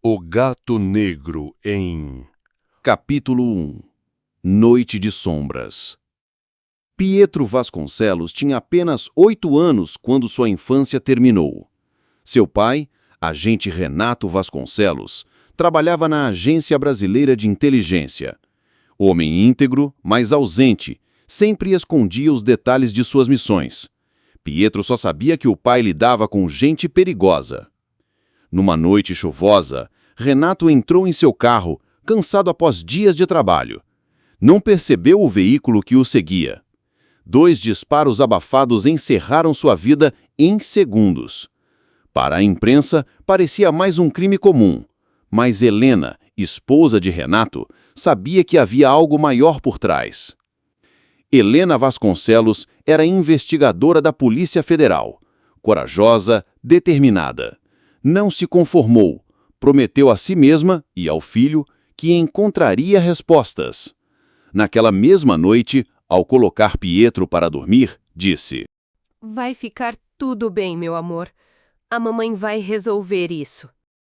O Gato Negro em... Capítulo 1 Noite de Sombras. Pietro Vasconcelos tinha apenas 8 anos quando sua infância terminou. Seu pai, agente Renato Vasconcelos, trabalhava na Agência Brasileira de Inteligência. Homem íntegro, mas ausente, sempre escondia os detalhes de suas missões. Pietro só sabia que o pai lidava com gente perigosa. Numa noite chuvosa, Renato entrou em seu carro, cansado após dias de trabalho. Não percebeu o veículo que o seguia. 2 disparos abafados encerraram sua vida em segundos. Para a imprensa, parecia mais um crime comum. Mas Helena, esposa de Renato, sabia que havia algo maior por trás. Helena Vasconcelos era investigadora da Polícia Federal. Corajosa, determinada. Não se conformou. Prometeu a si mesma e ao filho que encontraria respostas. Naquela mesma noite, ao colocar Pietro para dormir, disse: Vai ficar tudo bem, meu amor. A mamãe vai resolver isso.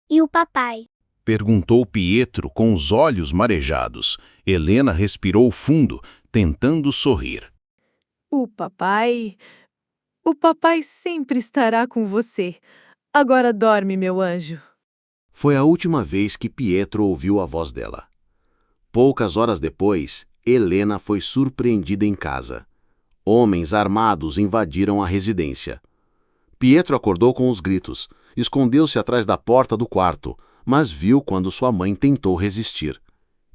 E o papai? Perguntou Pietro com os olhos marejados. Helena respirou fundo, tentando sorrir. O papai sempre estará com você. Agora dorme, meu anjo. Foi a última vez que Pietro ouviu a voz dela. Poucas horas depois, Helena foi surpreendida em casa. Homens armados invadiram a residência. Pietro acordou com os gritos, escondeu-se atrás da porta do quarto, mas viu quando sua mãe tentou resistir.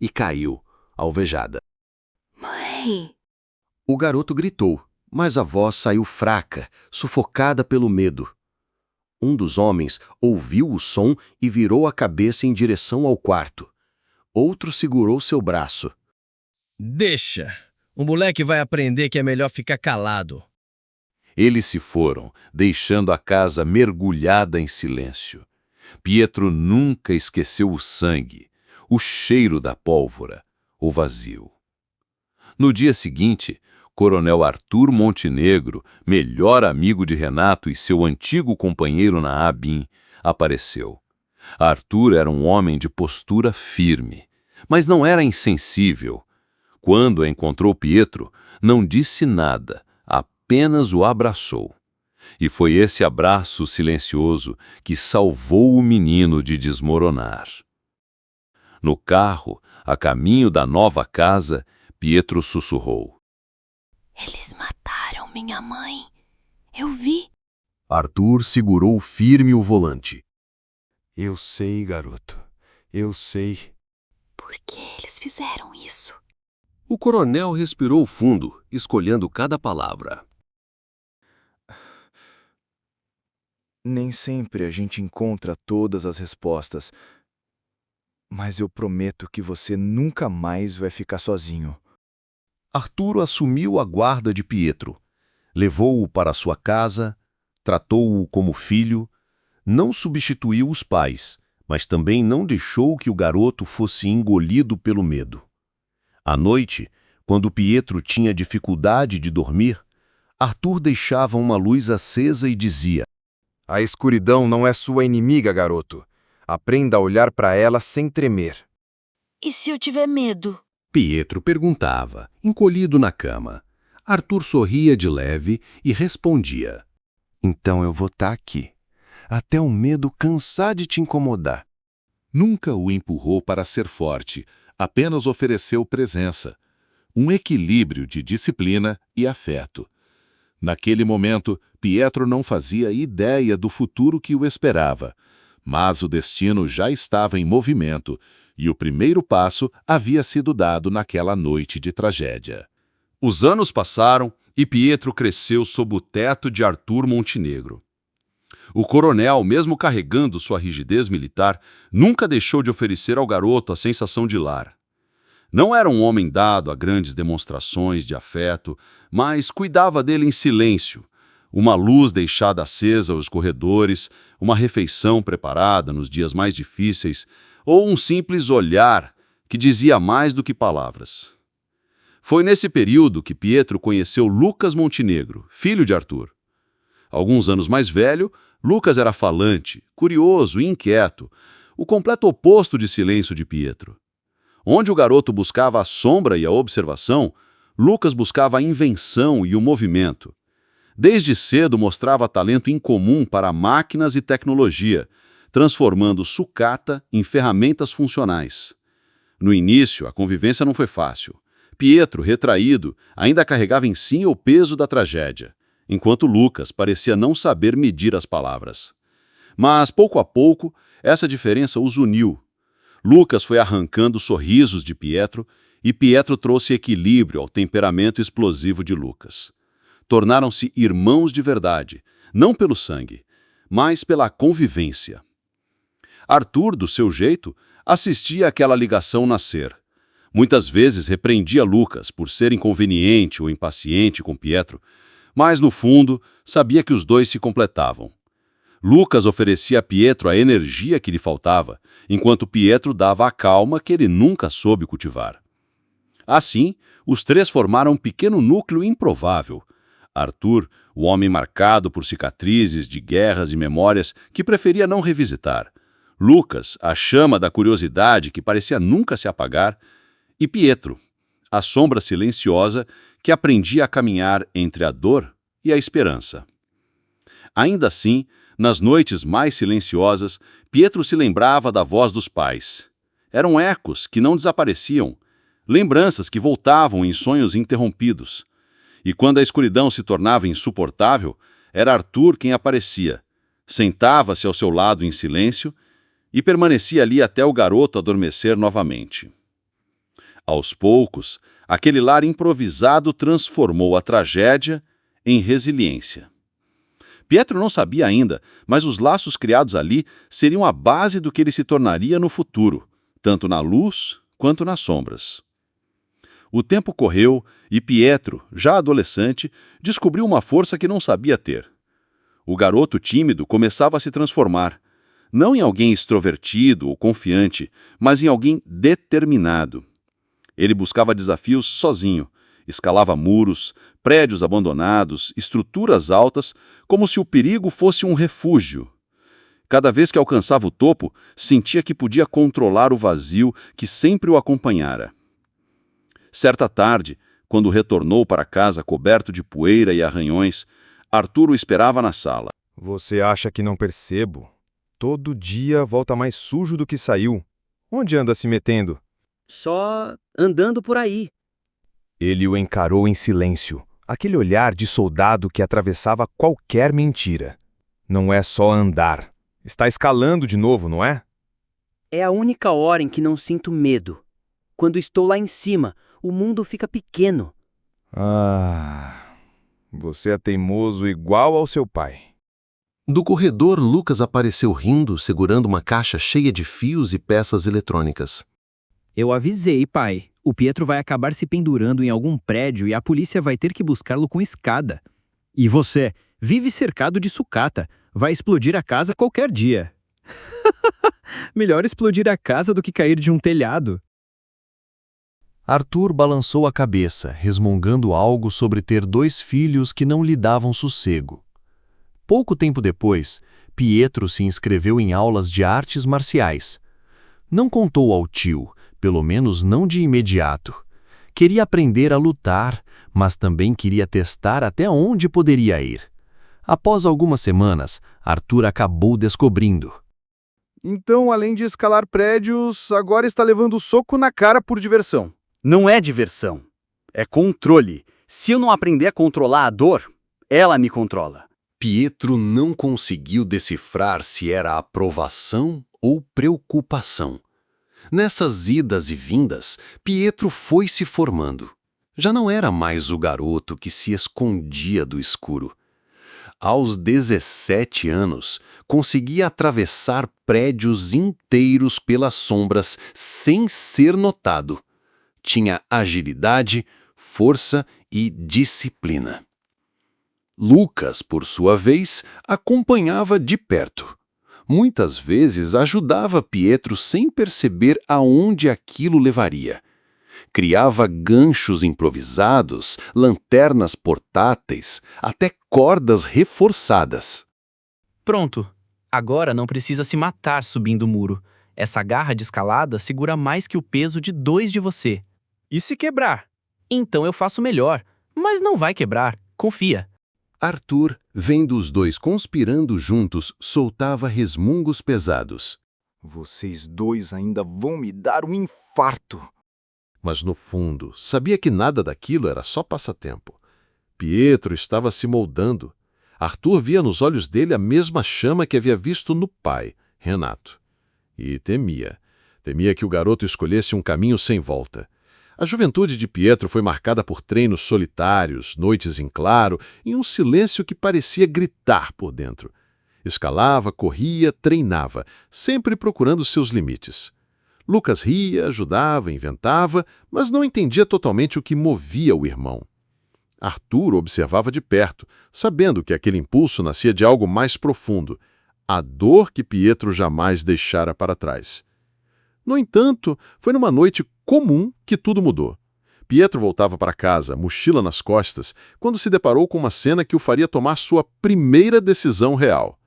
E caiu, alvejada. Mãe! O garoto gritou, mas a voz saiu fraca, sufocada pelo medo. Um dos homens ouviu o som e virou a cabeça em direção ao quarto. Outro segurou seu braço. Deixa! O moleque vai aprender que é melhor ficar calado. Eles se foram, deixando a casa mergulhada em silêncio. Pietro nunca esqueceu o sangue, o cheiro da pólvora, o vazio. No dia seguinte, Coronel Arthur Montenegro, melhor amigo de Renato e seu antigo companheiro na ABIN, apareceu. Arthur era um homem de postura firme, mas não era insensível. Quando encontrou Pietro, não disse nada, apenas o abraçou. E foi esse abraço silencioso que salvou o menino de desmoronar. No carro, a caminho da nova casa, Pietro sussurrou: Eles mataram minha mãe. Eu vi. Arthur segurou firme o volante. Eu sei, garoto. Eu sei. Por que eles fizeram isso? O coronel respirou fundo, escolhendo cada palavra. Nem sempre a gente encontra todas as respostas. Mas eu prometo que você nunca mais vai ficar sozinho. Arturo assumiu a guarda de Pietro. Levou-o para sua casa, tratou-o como filho, não substituiu os pais, mas também não deixou que o garoto fosse engolido pelo medo. À noite, quando Pietro tinha dificuldade de dormir, Arthur deixava uma luz acesa e dizia: A escuridão não é sua inimiga, garoto. Aprenda a olhar para ela sem tremer. E se eu tiver medo? Pietro perguntava, encolhido na cama. Arthur sorria de leve e respondia: Então eu vou estar aqui, até o medo cansar de te incomodar. Nunca o empurrou para ser forte, apenas ofereceu presença, um equilíbrio de disciplina e afeto. Naquele momento, Pietro não fazia ideia do futuro que o esperava, mas o destino já estava em movimento e o primeiro passo havia sido dado naquela noite de tragédia. Os anos passaram e Pietro cresceu sob o teto de Arthur Montenegro. O coronel, mesmo carregando sua rigidez militar, nunca deixou de oferecer ao garoto a sensação de lar. Não era um homem dado a grandes demonstrações de afeto, mas cuidava dele em silêncio. Uma luz deixada acesa aos corredores, uma refeição preparada nos dias mais difíceis, ou um simples olhar que dizia mais do que palavras. Foi nesse período que Pietro conheceu Lucas Montenegro, filho de Arthur. Alguns anos mais velho, Lucas era falante, curioso e inquieto, o completo oposto de silêncio de Pietro. Onde o garoto buscava a sombra e a observação, Lucas buscava a invenção e o movimento. Desde cedo mostrava talento incomum para máquinas e tecnologia, transformando sucata em ferramentas funcionais. No início, a convivência não foi fácil. Pietro, retraído, ainda carregava em si o peso da tragédia, enquanto Lucas parecia não saber medir as palavras. Mas, pouco a pouco, essa diferença os uniu. Lucas foi arrancando sorrisos de Pietro e Pietro trouxe equilíbrio ao temperamento explosivo de Lucas. Tornaram-se irmãos de verdade, não pelo sangue, mas pela convivência. Arthur, do seu jeito, assistia àquela ligação nascer. Muitas vezes repreendia Lucas por ser inconveniente ou impaciente com Pietro, mas, no fundo, sabia que os dois se completavam. Lucas oferecia a Pietro a energia que lhe faltava, enquanto Pietro dava a calma que ele nunca soube cultivar. Assim, os três formaram um pequeno núcleo improvável. Arthur, o homem marcado por cicatrizes de guerras e memórias que preferia não revisitar. Lucas, a chama da curiosidade que parecia nunca se apagar. E Pietro, a sombra silenciosa que aprendia a caminhar entre a dor e a esperança. Ainda assim, nas noites mais silenciosas, Pietro se lembrava da voz dos pais. Eram ecos que não desapareciam, lembranças que voltavam em sonhos interrompidos. E quando a escuridão se tornava insuportável, era Arthur quem aparecia. Sentava-se ao seu lado em silêncio e permanecia ali até o garoto adormecer novamente. Aos poucos, aquele lar improvisado transformou a tragédia em resiliência. Pietro não sabia ainda, mas os laços criados ali seriam a base do que ele se tornaria no futuro, tanto na luz quanto nas sombras. O tempo correu e Pietro, já adolescente, descobriu uma força que não sabia ter. O garoto tímido começava a se transformar, não em alguém extrovertido ou confiante, mas em alguém determinado. Ele buscava desafios sozinho, escalava muros, prédios abandonados, estruturas altas, como se o perigo fosse um refúgio. Cada vez que alcançava o topo, sentia que podia controlar o vazio que sempre o acompanhara. Certa tarde, quando retornou para casa coberto de poeira e arranhões, Arthur o esperava na sala. Você acha que não percebo? Todo dia volta mais sujo do que saiu. Onde anda se metendo? Só andando por aí. Ele o encarou em silêncio, aquele olhar de soldado que atravessava qualquer mentira. Não é só andar. Está escalando de novo, não é? É a única hora em que não sinto medo. Quando estou lá em cima, o mundo fica pequeno. Ah, você é teimoso igual ao seu pai. Do corredor, Lucas apareceu rindo, segurando uma caixa cheia de fios e peças eletrônicas. Eu avisei, pai. O Pietro vai acabar se pendurando em algum prédio e a polícia vai ter que buscá-lo com escada. E você vive cercado de sucata. Vai explodir a casa qualquer dia. Melhor explodir a casa do que cair de um telhado. Arthur balançou a cabeça, resmungando algo sobre ter 2 filhos que não lhe davam sossego. Pouco tempo depois, Pietro se inscreveu em aulas de artes marciais. Não contou ao tio, pelo menos não de imediato. Queria aprender a lutar, mas também queria testar até onde poderia ir. Após algumas semanas, Arthur acabou descobrindo. Então, além de escalar prédios, agora está levando soco na cara por diversão. Não é diversão. É controle. Se eu não aprender a controlar a dor, ela me controla. Pietro não conseguiu decifrar se era aprovação ou preocupação. Nessas idas e vindas, Pietro foi se formando. Já não era mais o garoto que se escondia do escuro. Aos 17 anos, conseguia atravessar prédios inteiros pelas sombras sem ser notado. Tinha agilidade, força e disciplina. Lucas, por sua vez, acompanhava de perto. Muitas vezes ajudava Pietro sem perceber aonde aquilo levaria. Criava ganchos improvisados, lanternas portáteis, até cordas reforçadas. Pronto. Agora não precisa se matar subindo o muro. Essa garra de escalada segura mais que o peso de 2 de você. E se quebrar? Então eu faço melhor. Mas não vai quebrar. Confia. Arthur, vendo os dois conspirando juntos, soltava resmungos pesados. Vocês dois ainda vão me dar um infarto. Mas no fundo, sabia que nada daquilo era só passatempo. Pietro estava se moldando. Arthur via nos olhos dele a mesma chama que havia visto no pai, Renato. E temia. Temia que o garoto escolhesse um caminho sem volta. A juventude de Pietro foi marcada por treinos solitários, noites em claro, e um silêncio que parecia gritar por dentro. Escalava, corria, treinava, sempre procurando seus limites. Lucas ria, ajudava, inventava, mas não entendia totalmente o que movia o irmão. Arthur observava de perto, sabendo que aquele impulso nascia de algo mais profundo, a dor que Pietro jamais deixara para trás. No entanto, foi numa noite comum que tudo mudou. Pietro voltava para casa, mochila nas costas, quando se deparou com uma cena que o faria tomar sua primeira decisão real.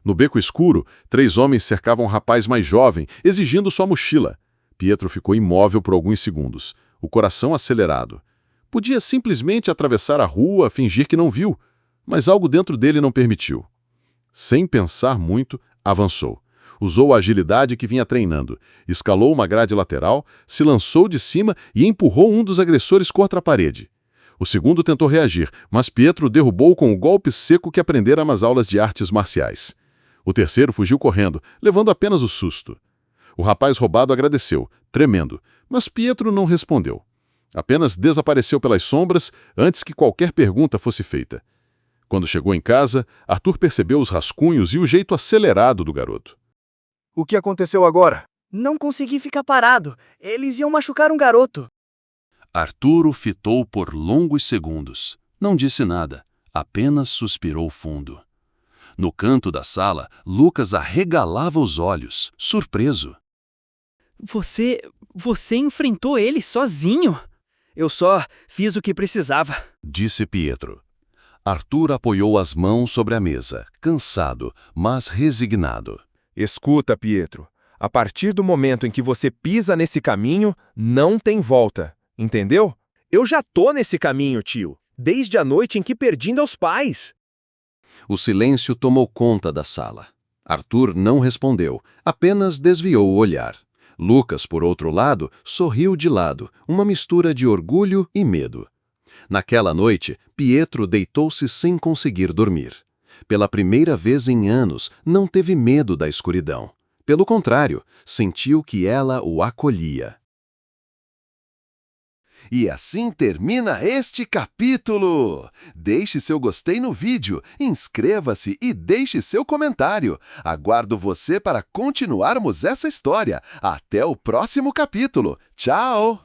No beco escuro, 3 homens cercavam um rapaz mais jovem, exigindo sua mochila. Pietro ficou imóvel por alguns segundos, o coração acelerado. Podia simplesmente atravessar a rua, fingir que não viu, mas algo dentro dele não permitiu. Sem pensar muito, avançou. Usou a agilidade que vinha treinando, escalou uma grade lateral, se lançou de cima e empurrou um dos agressores contra a parede. O segundo tentou reagir, mas Pietro o derrubou com o golpe seco que aprendera nas aulas de artes marciais. O terceiro fugiu correndo, levando apenas o susto. O rapaz roubado agradeceu, tremendo, mas Pietro não respondeu. Apenas desapareceu pelas sombras antes que qualquer pergunta fosse feita. Quando chegou em casa, Arthur percebeu os rascunhos e o jeito acelerado do garoto. O que aconteceu agora? Não consegui ficar parado. Eles iam machucar um garoto. Arthur o fitou por longos segundos. Não disse nada, apenas suspirou fundo. No canto da sala, Lucas arregalava os olhos, surpreso. Você enfrentou ele sozinho? Eu só fiz o que precisava, disse Pietro. Arthur apoiou as mãos sobre a mesa, cansado, mas resignado. Escuta, Pietro. A partir do momento em que você pisa nesse caminho, não tem volta. Entendeu? Eu já tô nesse caminho, tio. Desde a noite em que perdi aos pais. O silêncio tomou conta da sala. Arthur não respondeu, apenas desviou o olhar. Lucas, por outro lado, sorriu de lado, uma mistura de orgulho e medo. Naquela noite, Pietro deitou-se sem conseguir dormir. Pela primeira vez em anos, não teve medo da escuridão. Pelo contrário, sentiu que ela o acolhia. E assim termina este capítulo! Deixe seu gostei no vídeo, inscreva-se e deixe seu comentário. Aguardo você para continuarmos essa história. Até o próximo capítulo. Tchau!